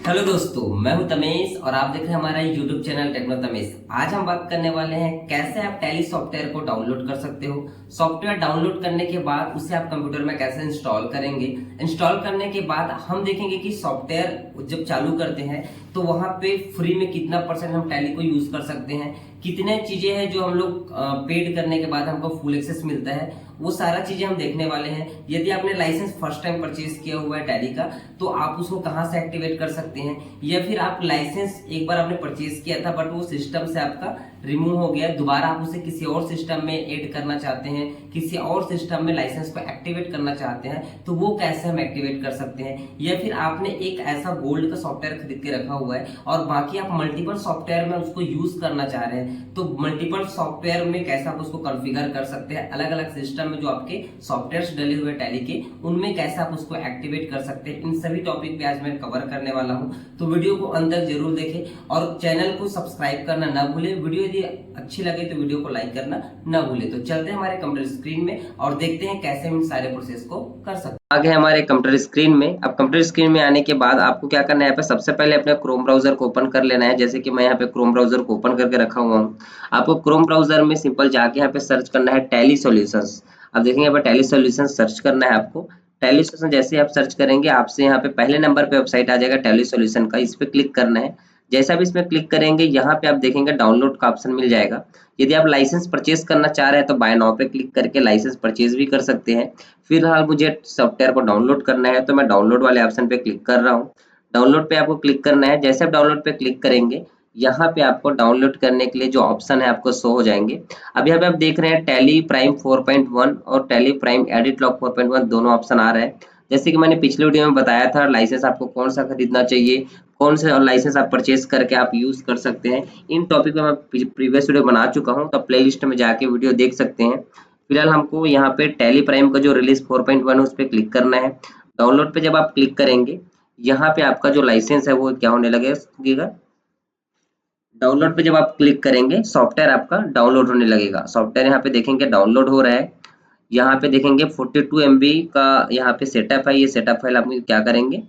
Hello दोस्तों, मैं हूं तमेश और आप देख रहे हैं हमारा यूट्यूब चैनल टेक्नो तमेश। आज हम बात करने वाले हैं कैसे आप टैली सॉफ्टवेयर को डाउनलोड कर सकते हो। सॉफ्टवेयर डाउनलोड करने के बाद उसे आप कंप्यूटर में कैसे इंस्टॉल करेंगे। इंस्टॉल करने के बाद हम देखेंगे कि सॉफ्टवेयर जब चालू करते हैं तो वहां पे फ्री में कितना परसेंट हम टैली को यूज कर सकते हैं, कितने चीजें हैं जो हम लोग पेड करने के बाद हमको फुल एक्सेस मिलता है, वो सारा चीजें हम देखने वाले हैं। यदि आपने लाइसेंस फर्स्ट टाइम परचेज किया हुआ है टैली का तो आप उसको कहां से एक्टिवेट कर सकते हैं, या फिर आप लाइसेंस एक बार आपने परचेज किया था बट वो सिस्टम से आपका रिमूव हो गया, दोबारा आप उसे किसी और सिस्टम में ऐड करना चाहते हैं, किसी और सिस्टम में लाइसेंस को एक्टिवेट करना चाहते हैं, तो वो कैसे हम एक्टिवेट कर सकते हैं। या फिर आपने एक ऐसा गोल्ड का सॉफ्टवेयर खरीद के रखा हुआ है और बाकी आप मल्टीपल सॉफ्टवेयर में उसको यूज करना चाह रहे हैं, तो मल्टीपल सॉफ्टवेयर में कैसे आप उसको कॉन्फ़िगर कर सकते हैं। अलग अलग सिस्टम में जो आपके सॉफ्टवेयर डले हुए टैली के, उनमें कैसे आप उसको एक्टिवेट कर सकते हैं, इन सभी टॉपिक पे आज मैं कवर करने वाला हूं। तो वीडियो को अंत तक जरूर देखें और चैनल को सब्सक्राइब करना ना भूलें। वीडियो यदि अच्छी लगे तो वीडियो को लाइक करना ना भूलें। तो चलते हैं हमारे कंप्यूटर स्क्रीन में और देखते हैं कैसे हम सारे प्रोसेस को कर सकते हैं। आगे हमारे कंप्यूटर स्क्रीन में, अब कंप्यूटर स्क्रीन में आने के बाद आपको क्या करना है, यहाँ पे सबसे पहले अपने क्रोम ब्राउजर को ओपन कर लेना है। जैसे कि मैं यहाँ पे क्रोम ब्राउजर को ओपन करके रखा हुआ हूँ। आपको क्रोम ब्राउजर में सिंपल जाके यहाँ पे सर्च करना है टैली सॉल्यूशंस। अब देखेंगे यहाँ पे टैली सॉल्यूशन सर्च करना है आपको। टैली सॉल्यूशन जैसे आप सर्च करेंगे आपसे यहाँ पे पहले नंबर पे वेबसाइट आ जाएगा टैली सॉल्यूशन का, इस पे क्लिक करना है। जैसा भी इसमें क्लिक करेंगे यहाँ पे आप देखेंगे डाउनलोड का ऑप्शन मिल जाएगा। यदि आप लाइसेंस परचेज करना चाह रहे हैं तो बाय नाउ पे क्लिक करके लाइसेंस परचेज भी कर सकते हैं। फिलहाल मुझे सॉफ्टवेयर को डाउनलोड करना है तो मैं डाउनलोड वाले ऑप्शन पे क्लिक कर रहा हूँ। डाउनलोड पे आपको क्लिक करना है। जैसे आप डाउनलोड पे क्लिक करेंगे यहाँ पे आपको डाउनलोड करने के लिए जो ऑप्शन है आपको शो हो जाएंगे। अब यहाँ पे आप देख रहे हैं टैली प्राइम 4.1 और टैली प्राइम एडिट लॉग 4.1 दोनों ऑप्शन आ रहे हैं। जैसे कि मैंने पिछले वीडियो में बताया था लाइसेंस आपको कौन सा खरीदना चाहिए, कौन से लाइसेंस आप परचेज करके आप यूज कर सकते हैं, इन टॉपिक पे मैं प्रीवियस वीडियो बना चुका हूं, तो प्लेलिस्ट में जाके वीडियो देख सकते हैं। फिलहाल हमको यहाँ पे टैली प्राइम का जो रिलीज 4.1 है उस पर क्लिक करना है। डाउनलोड पे जब आप क्लिक करेंगे यहाँ पे आपका जो लाइसेंस है वो क्या होने लगेगा, डाउनलोड पे जब आप क्लिक करेंगे सॉफ्टवेयर आपका डाउनलोड होने लगेगा। सॉफ्टवेयर यहाँ पे देखेंगे डाउनलोड हो रहा है। यहाँ पे देखेंगे 42 MB का यहाँ पे सेटअप है। ये सेटअप फाइल आप क्या करेंगे,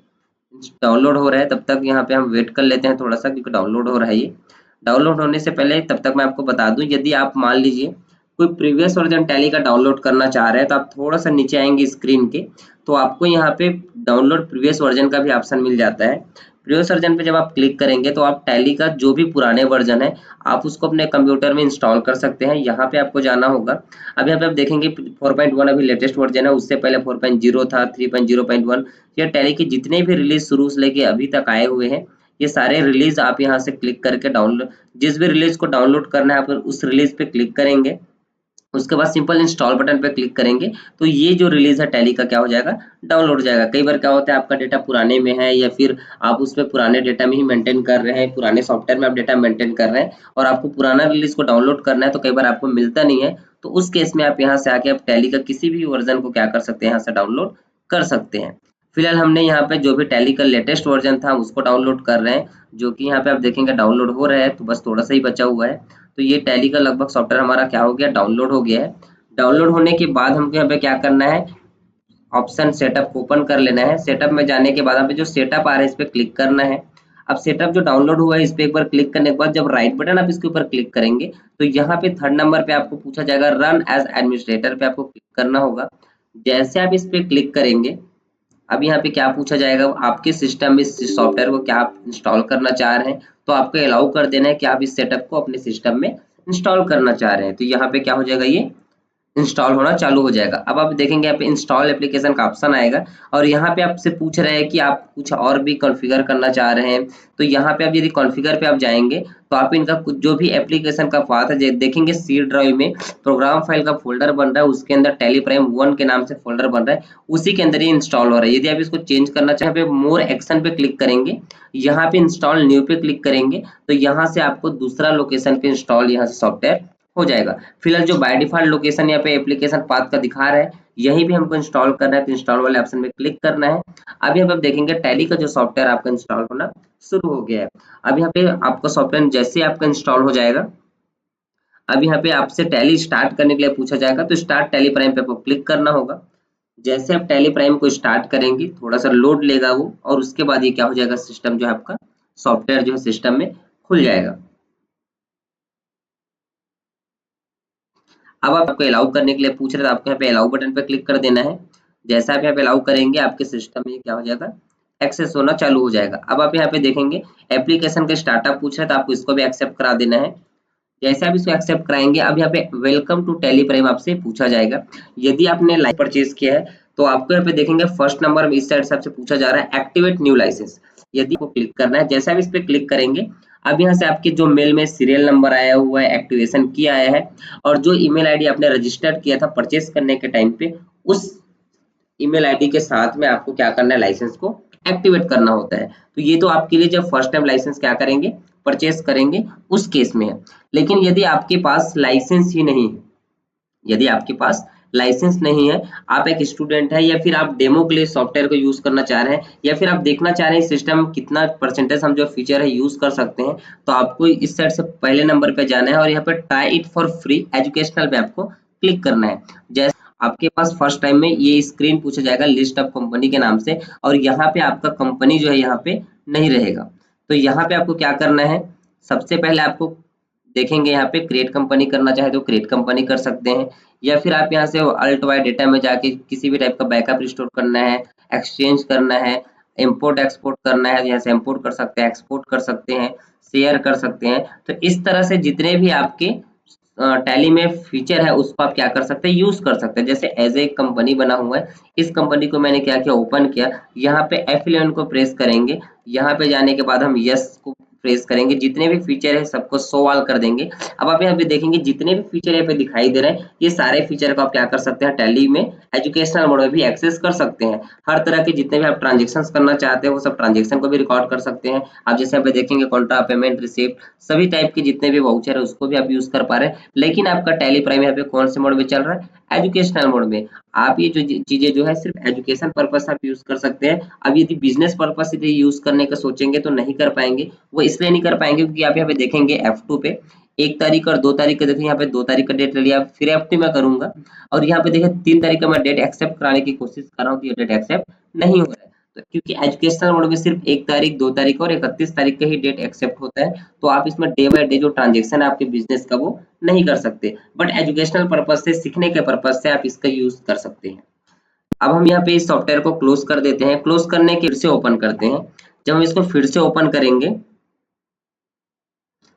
डाउनलोड हो रहा है, तब तक यहाँ पे हम वेट कर लेते हैं थोड़ा सा क्योंकि डाउनलोड हो रहा है। ये डाउनलोड होने से पहले तब तक मैं आपको बता दूं, यदि आप मान लीजिए कोई प्रीवियस वर्जन टैली का डाउनलोड करना चाह रहे हैं तो आप थोड़ा सा नीचे आएंगे स्क्रीन के, तो आपको यहाँ पे डाउनलोड प्रीवियस वर्जन का भी ऑप्शन मिल जाता है। प्रीवियस वर्जन पे जब आप क्लिक करेंगे तो आप टैली का जो भी पुराने वर्जन है आप उसको अपने कंप्यूटर में इंस्टॉल कर सकते हैं। यहाँ पे आपको जाना होगा। अब यहाँ पे आप देखेंगे 4.1 अभी लेटेस्ट वर्जन है, उससे पहले 4.0 था, 3.0.1। ये टैली के जितने भी रिलीज शुरू से लेके अभी तक आए हुए हैं ये सारे रिलीज आप यहाँ से क्लिक करके डाउनलोड, जिस भी रिलीज को डाउनलोड करना है आप उस रिलीज पे क्लिक करेंगे। उसके बाद सिंपल इंस्टॉल बटन पे क्लिक करेंगे तो ये जो रिलीज है टैली का क्या हो जाएगा, डाउनलोड हो जाएगा। कई बार क्या होता है आपका डेटा पुराने में है या फिर आप उसमें पुराने डेटा में ही मेंटेन कर रहे हैं, पुराने सॉफ्टवेयर में आप डेटा मेंटेन कर रहे हैं और आपको पुराना रिलीज को डाउनलोड करना है तो कई बार आपको मिलता नहीं है, तो उस केस में आप यहाँ से आके आप टैली का किसी भी वर्जन को क्या कर सकते हैं, यहाँ से डाउनलोड कर सकते हैं। फिलहाल हमने यहाँ पे जो भी टैली का लेटेस्ट वर्जन था उसको डाउनलोड कर रहे हैं, जो कि यहाँ पे आप देखेंगे डाउनलोड हो रहा है, तो बस थोड़ा सा ही बचा हुआ है। तो ये टैली का लगभग सॉफ्टवेयर हमारा क्या हो गया, डाउनलोड हो गया है। डाउनलोड होने के बाद हमको यहाँ पे क्या करना है, ऑप्शन सेटअप को ओपन कर लेना है। सेटअप में जाने के बाद यहाँ पे जो सेटअप आ रहा है इस पे क्लिक करना है। अब सेटअप जो डाउनलोड हुआ है इस पे एक बार क्लिक करने के बाद जब राइट बटन आप इसके ऊपर क्लिक करेंगे तो यहाँ पे थर्ड नंबर पे आपको पूछा जाएगा रन एज एडमिनिस्ट्रेटर, पे आपको क्लिक करना होगा। जैसे आप इस पे क्लिक करेंगे अब यहाँ पे क्या पूछा जाएगा, आपके सिस्टम में इस सॉफ्टवेयर को क्या आप इंस्टॉल करना चाह रहे हैं, तो आपको अलाउ कर देना है कि आप इस सेटअप को अपने सिस्टम में इंस्टॉल करना चाह रहे हैं। तो यहाँ पे क्या हो जाएगा, ये इंस्टॉल होना चालू हो जाएगा। अब आप देखेंगे यहाँ पे इंस्टॉल एप्लीकेशन का ऑप्शन आएगा और यहाँ पे आपसे पूछ रहे हैं कि आप कुछ और भी कॉन्फ़िगर करना चाह रहे हैं, तो यहाँ पे आप यदि कॉन्फ़िगर पे आप जाएंगे तो आप इनका कुछ जो भी एप्लीकेशन का पाथ है देखेंगे सी ड्राइव में प्रोग्राम फाइल का फोल्डर बन रहा है, उसके अंदर टैली प्राइम 1 के नाम से फोल्डर बन रहा है, उसी के अंदर ही इंस्टॉल हो रहा है। यदि आप इसको चेंज करना चाहें पे मोर एक्शन पे क्लिक करेंगे, यहाँ पे इंस्टॉल न्यू पे क्लिक करेंगे तो यहाँ से आपको दूसरा लोकेशन पे इंस्टॉल यहाँ से सॉफ्टवेयर हो जाएगा। फिलहाल जो बाय डिफॉल्ट लोकेशन यहाँ पे एप्लीकेशन पाथ का दिखा रहा है यही भी हमको इंस्टॉल करना है, तो इंस्टॉल वाले ऑप्शन में क्लिक करना है। अब यहाँ पे आप देखेंगे टैली का जो सॉफ्टवेयर आपका इंस्टॉल होना शुरू हो गया है। अब यहाँ पे आपका सॉफ्टवेयर जैसे आपका इंस्टॉल हो जाएगा, अब यहाँ पे आपसे टैली स्टार्ट करने के लिए पूछा जाएगा, तो स्टार्ट टैली प्राइम पे आपको क्लिक करना होगा। जैसे आप टैली प्राइम को स्टार्ट करेंगे थोड़ा सा लोड लेगा वो, और उसके बाद ये क्या हो जाएगा, सिस्टम जो है आपका सॉफ्टवेयर जो है सिस्टम में खुल जाएगा। अब आपको अलाउ करने के लिए पूछ रहे थे, आपको यहाँ पे अलाउ बटन पे क्लिक कर देना है। जैसा आप यहाँ पे अलाउ करेंगे आपके सिस्टम में क्या हो जाएगा, एक्सेस होना चालू हो जाएगा। अब आप यहाँ पे देखेंगे एप्लीकेशन के स्टार्टअप पूछ रहा है, तो आपको इसको भी एक्सेप्ट करा देना है। जैसे आप इसको एक्सेप्ट कराएंगे, अब यहाँ पे वेलकम टू टेली प्राइम आपसे पूछा जाएगा। यदि आपने लाइव परचेज किया है तो आपको यहाँ पे देखेंगे फर्स्ट नंबर में इस साइड से आपसे पूछा जा रहा है एक्टिवेट न्यू लाइसेंस, यदि आपको क्लिक करना है। जैसे आप इस पे क्लिक करेंगे, अब यहाँ से आपके जो मेल में सीरियल नंबर आया हुआ है, एक्टिवेशन की आया है, और जो ईमेल आईडी आपने रजिस्टर्ड किया था परचेस करने के टाइम पे, उस ईमेल आईडी के साथ में आपको क्या करना है, लाइसेंस को एक्टिवेट करना होता है। तो ये तो आपके लिए जब फर्स्ट टाइम लाइसेंस क्या करेंगे, परचेस करेंगे, उस केस में है। लेकिन यदि आपके पास लाइसेंस ही नहीं है, यदि आपके पास लाइसेंस नहीं है, आप एक स्टूडेंट है, या फिर आप डेमो के लिए सॉफ्टवेयर को यूज करना चाह रहे हैं, या फिर आप देखना चाह रहे हैं सिस्टम में कितना परसेंटेज हम जो फीचर है यूज कर सकते हैं, तो आपको इस साइड से पहले नंबर पे जाना है और यहाँ पे try it for free educational पे आपको क्लिक करना है। जैसे आपके पास फर्स्ट टाइम में ये स्क्रीन पूछा जाएगा लिस्ट ऑफ कंपनी के नाम से, और यहाँ पे आपका कंपनी जो है यहाँ पे नहीं रहेगा। तो यहाँ पे आपको क्या करना है, सबसे पहले आपको देखेंगे यहाँ पे क्रिएट कंपनी करना चाहे तो क्रिएट कंपनी कर सकते हैं, या फिर आप यहाँ से अल्ट वाई डेटा में जाके किसी भी टाइप का बैकअप रिस्टोर करना है, एक्सचेंज करना है, इंपोर्ट एक्सपोर्ट करना है, यहाँ से इंपोर्ट कर सकते हैं, एक्सपोर्ट कर सकते हैं, शेयर कर सकते हैं। तो इस तरह से जितने भी आपके टैली में फीचर है उसको आप क्या कर सकते हैं, यूज कर सकते हैं। जैसे एज ए कंपनी बना हुआ है, इस कंपनी को मैंने क्या किया, ओपन किया, यहाँ पे F11 को प्रेस करेंगे, यहाँ पे जाने के बाद हम यस को प्रेस करेंगे, जितने भी फीचर है सबको शो ऑल कर देंगे। अब आप यहाँ पे देखेंगे जितने भी फीचर यहाँ पे दिखाई दे रहे हैं, ये सारे फीचर को आप क्या कर सकते हैं, टैली में एजुकेशनल मोड में भी एक्सेस कर सकते हैं। हर तरह के जितने भी आप ट्रांजेक्शन करना चाहते हैं वो सब ट्रांजेक्शन को भी रिकॉर्ड कर सकते हैं। आप जैसे यहाँ पे देखेंगे कॉन्ट्रा, पेमेंट, रिसिप्ट, सभी टाइप के जितने भी वाउचर है उसको भी आप यूज कर पा रहे हैं। लेकिन आपका टैली प्राइम यहाँ पे कौन से मोड में चल रहा है, एजुकेशनल मोड में। आप ये जो चीजें जो है सिर्फ एजुकेशन पर्पस आप यूज कर सकते हैं। अब यदि बिजनेस पर्पस से यूज करने का सोचेंगे तो नहीं कर पाएंगे। वो इसलिए नहीं कर पाएंगे क्योंकि आप यहाँ पे देखेंगे F2 पे 1 तारीख और 2 तारीख का, देखिए यहाँ पे 2 तारीख का डेट ले लिया, फिर F2 में करूंगा, और यहाँ पे देखिए 3 तारीख का मैं डेट एक्सेप्ट कराने की कोशिश कर रहा हूँ, तो ये डेट एक्सेप्ट नहीं हो रहा है। तो क्योंकि एजुकेशनल मोड में सिर्फ 1 तारीख, 2 तारीख और 31 तारीख का ही डेट एक्सेप्ट होता है, तो आप इसमें डे बाय डे जो ट्रांजेक्शन है आपके बिजनेस का वो नहीं कर सकते। बट एजुकेशनल पर्पज से, सीखने के पर्पज से आप इसका यूज कर सकते हैं। अब हम यहाँ पे इस सॉफ्टवेयर को क्लोज कर देते हैं। क्लोज करने के फिर से ओपन करते हैं। जब हम इसको फिर से ओपन करेंगे,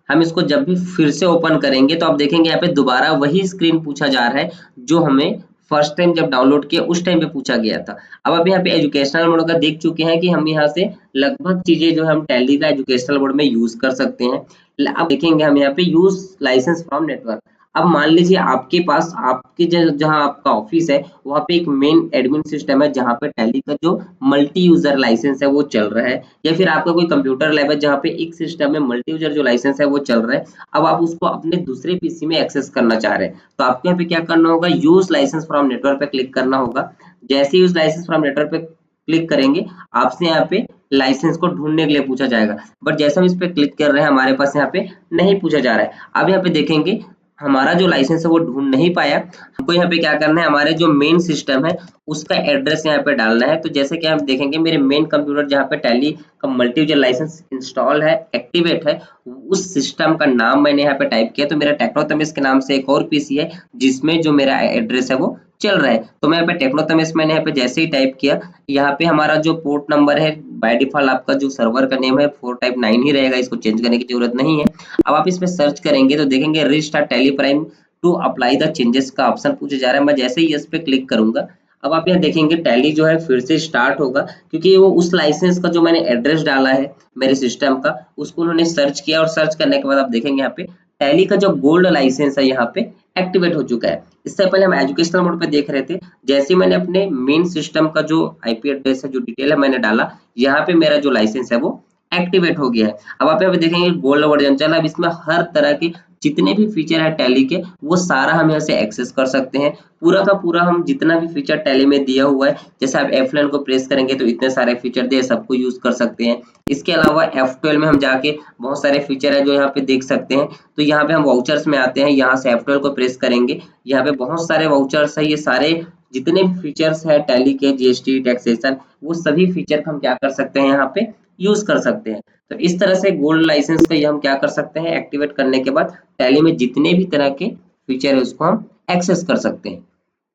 हम इसको जब भी फिर से ओपन करेंगे तो आप देखेंगे यहाँ पे दोबारा वही स्क्रीन पूछा जा रहा है जो हमें फर्स्ट टाइम जब डाउनलोड किया उस टाइम पे पूछा गया था। अब आप यहाँ पे एजुकेशनल मोड का देख चुके हैं कि हम यहाँ से लगभग चीजें जो हम टैली का एजुकेशनल मोड में यूज कर सकते हैं। अब देखेंगे हम यहाँ पे यूज लाइसेंस फ्रॉम नेटवर्क। अब मान लीजिए आपके पास, आपके जहाँ आपका ऑफिस है वहाँ पे एक मेन एडमिन सिस्टम है जहाँ पे टैली का जो मल्टी यूजर लाइसेंस है वो चल रहा है, या फिर आपका कोई कंप्यूटर लैब है जहाँ पे एक सिस्टम में मल्टी यूजर जो लाइसेंस है वो चल रहा है। अब आप उसको अपने दूसरे पीसी में एक्सेस करना चाह रहे हैं, तो आपको यहाँ पे क्या करना होगा, यूज लाइसेंस फ्रॉम नेटवर्क पे क्लिक करना होगा। जैसे यूज लाइसेंस फ्रॉम नेटवर्क पे क्लिक करेंगे, आपसे यहाँ पे लाइसेंस को ढूंढने के लिए पूछा जाएगा। बट जैसे हम इस पे क्लिक कर रहे हैं हमारे पास यहाँ पे नहीं पूछा जा रहा है। अब यहाँ पे देखेंगे हमारा जो लाइसेंस है वो ढूंढ नहीं पाया। हमको यहाँ पे क्या करना है, हमारे जो मेन सिस्टम है उसका एड्रेस यहाँ पे डालना है। तो जैसे कि हम देखेंगे मेरे मेन कंप्यूटर जहाँ पे टैली का मल्टी यूजर लाइसेंस इंस्टॉल है, एक्टिवेट है, उस सिस्टम का नाम मैंने यहाँ पे टाइप किया। तो मेरा टेक्नोतमिस के नाम से एक और पीसी है जिसमें जो मेरा एड्रेस है वो चल रहा है। तो मैं यहाँ पे टेक्नोतमिस मैंने यहाँ पे जैसे ही टाइप किया, यहाँ पे हमारा जो पोर्ट नंबर है बाय डिफॉल्ट आपका जो सर्वर का नेम है 4 टाइप 9 ही रहेगा, इसको चेंज करने की जरूरत नहीं है। अब आप इसमें सर्च करेंगे तो देखेंगे restart Tally Prime to apply the changes का ऑप्शन पूछे जा रहा है। मैं जैसे ही इस पे क्लिक करूंगा, अब आप यहाँ देखेंगे टैली जो है फिर से स्टार्ट होगा, क्योंकि वो उस लाइसेंस का जो मैंने एड्रेस डाला है मेरे सिस्टम का उसको उन्होंने सर्च किया, और सर्च करने के बाद आप देखेंगे यहाँ पे टैली का जो गोल्ड लाइसेंस है यहाँ पे एक्टिवेट हो चुका है। इससे पहले हम एजुकेशनल मोड पे देख रहे थे, जैसे मैंने अपने मेन सिस्टम का जो आईपी एड्रेस है, जो डिटेल है मैंने डाला, यहाँ पे मेरा जो लाइसेंस है वो एक्टिवेट हो गया है। अब आप यहाँ पे देखेंगे गोल्ड वर्जन चला। अब इसमें हर तरह के जितने भी फीचर है टैली के वो सारा हम यहाँ से एक्सेस कर सकते हैं। पूरा का पूरा हम जितना भी फीचर टैली में दिया हुआ है, जैसे आप F11 को प्रेस करेंगे तो इतने सारे फीचर दिए, सबको यूज कर सकते हैं। इसके अलावा F12 में हम जाके बहुत सारे फीचर है जो यहाँ पे देख सकते हैं। तो यहाँ पे हम वाउचर्स में आते हैं, यहाँ से F12 को प्रेस करेंगे, यहाँ पे बहुत सारे वाउचर्स है, ये सारे जितने भी फीचर्स है टैली के, जीएसटी, टैक्सेशन, वो सभी फीचर हम क्या कर सकते हैं यहाँ पे यूज कर सकते हैं। तो इस तरह से गोल्ड लाइसेंस का ये हम क्या कर सकते हैं, एक्टिवेट करने के बाद टैली में जितने भी तरह के फीचर है उसको हम एक्सेस कर सकते हैं।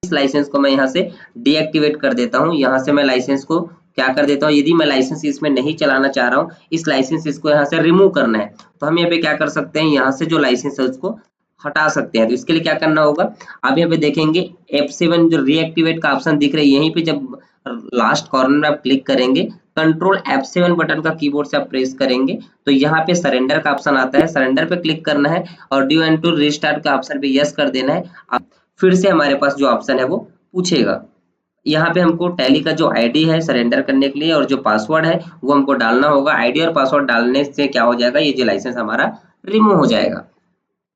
इस लाइसेंस को मैं यहाँ से डीएक्टिवेट कर देता हूँ। यहाँ से मैं लाइसेंस को क्या कर देता हूँ, यदि मैं लाइसेंस इसमें नहीं चलाना चाह रहा हूँ, इस लाइसेंस इसको यहाँ से रिमूव करना है, तो हम यहाँ पे क्या कर सकते हैं, यहाँ से जो लाइसेंस है उसको हटा सकते हैं। तो इसके लिए क्या करना होगा, आप यहाँ पे देखेंगे F7 जो रीएक्टिवेट का ऑप्शन दिख रहा है, यहीं पे जब लास्ट कॉर्नर में आप क्लिक करेंगे, कंट्रोल F7 बटन का कीबोर्ड से आप प्रेस करेंगे तो यहाँ पे सरेंडर का ऑप्शन आता है, सरेंडर पे क्लिक करना है और डू एंड टू रिस्टार्ट का ऑप्शन पे यस कर देना है। फिर से हमारे पास जो ऑप्शन है वो पूछेगा। यहाँ पे हमको टैली का जो आईडी है सरेंडर करने के लिए और जो पासवर्ड है वो हमको डालना होगा। आईडी और पासवर्ड डालने से क्या हो जाएगा, ये जो लाइसेंस हमारा रिमूव हो जाएगा।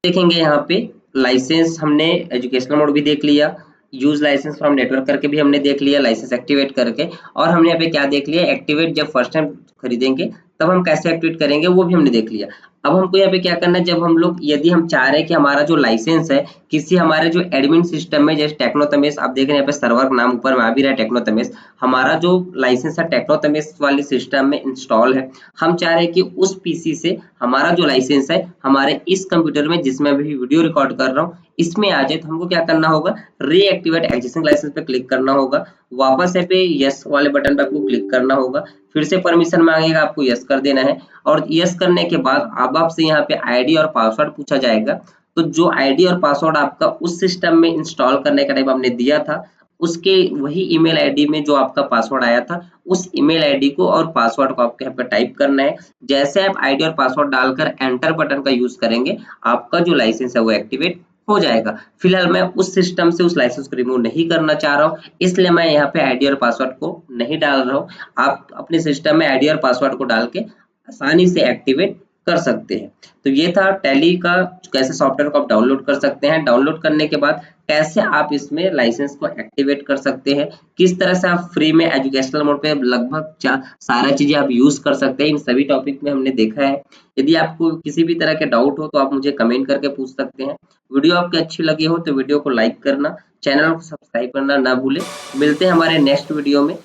देखेंगे यहाँ पे लाइसेंस हमने एजुकेशनल मोड भी देख लिया, यूज लाइसेंस फ्रॉम नेटवर्क करके भी हमने देख लिया, लाइसेंस एक्टिवेट करके, और हमने यहाँ पे क्या देख लिया, एक्टिवेट जब फर्स्ट टाइम खरीदेंगे तब हम कैसे एक्टिवेट करेंगे वो भी हमने देख लिया। अब हमको यहाँ पे क्या करना है, जब हम लोग यदि हम चाह रहे हैं कि हमारा जो लाइसेंस है किसी हमारे जो एडमिन सिस्टम में, जैसे टेक्नोतमेश आप देख रहे हैं यहाँ पे सर्वर नाम ऊपर में आ भी रहा है टेक्नोतमेश, हमारा जो लाइसेंस है टेक्नोतमेश वाली सिस्टम में इंस्टॉल है, हम चाह रहे हैं कि उस पीसी से हमारा जो लाइसेंस है हमारे इस कंप्यूटर में जिसमें अभी वीडियो रिकॉर्ड कर रहा हूँ इसमें आ जाए, तो हमको क्या करना होगा, रीएक्टिवेट एक्जिस्टिंग लाइसेंस पे क्लिक करना होगा, वापस से पे यस वाले बटन पे आपको क्लिक करना होगा, फिर से परमिशन मांगेगा, आपको यस कर देना है, और यस करने के बाद अब आपसे यहाँ पे आईडी और पासवर्ड पूछा जाएगा। तो जो आईडी और पासवर्ड आपका उस सिस्टम में इंस्टॉल करने का टाइम आपने दिया था, उसके वही ईमेल आईडी में जो आपका पासवर्ड आया था, उस ईमेल आईडी को और पासवर्ड को आपको यहाँ पे टाइप करना है। जैसे आप आईडी और पासवर्ड डालकर एंटर बटन का यूज करेंगे, आपका जो लाइसेंस है वो एक्टिवेट हो जाएगा। फिलहाल मैं उस सिस्टम से उस लाइसेंस को रिमूव नहीं करना चाह रहा हूँ, इसलिए मैं यहाँ पे आईडी और पासवर्ड को नहीं डाल रहा हूँ। आप अपने सिस्टम में आईडी और पासवर्ड को डाल के आसानी से एक्टिवेट कर सकते हैं। तो ये था टैली का कैसे सॉफ्टवेयर को आप डाउनलोड कर सकते हैं, डाउनलोड करने के बाद कैसे आप इसमें लाइसेंस को एक्टिवेट कर सकते हैं, किस तरह से आप फ्री में एजुकेशनल मोड पे लगभग सारा चीजें आप यूज कर सकते हैं, इन सभी टॉपिक में हमने देखा है। यदि आपको किसी भी तरह के डाउट हो तो आप मुझे कमेंट करके पूछ सकते हैं। वीडियो आपकी अच्छी लगी हो तो वीडियो को लाइक करना, चैनल को सब्सक्राइब करना ना भूलें। मिलते हैं हमारे नेक्स्ट वीडियो में।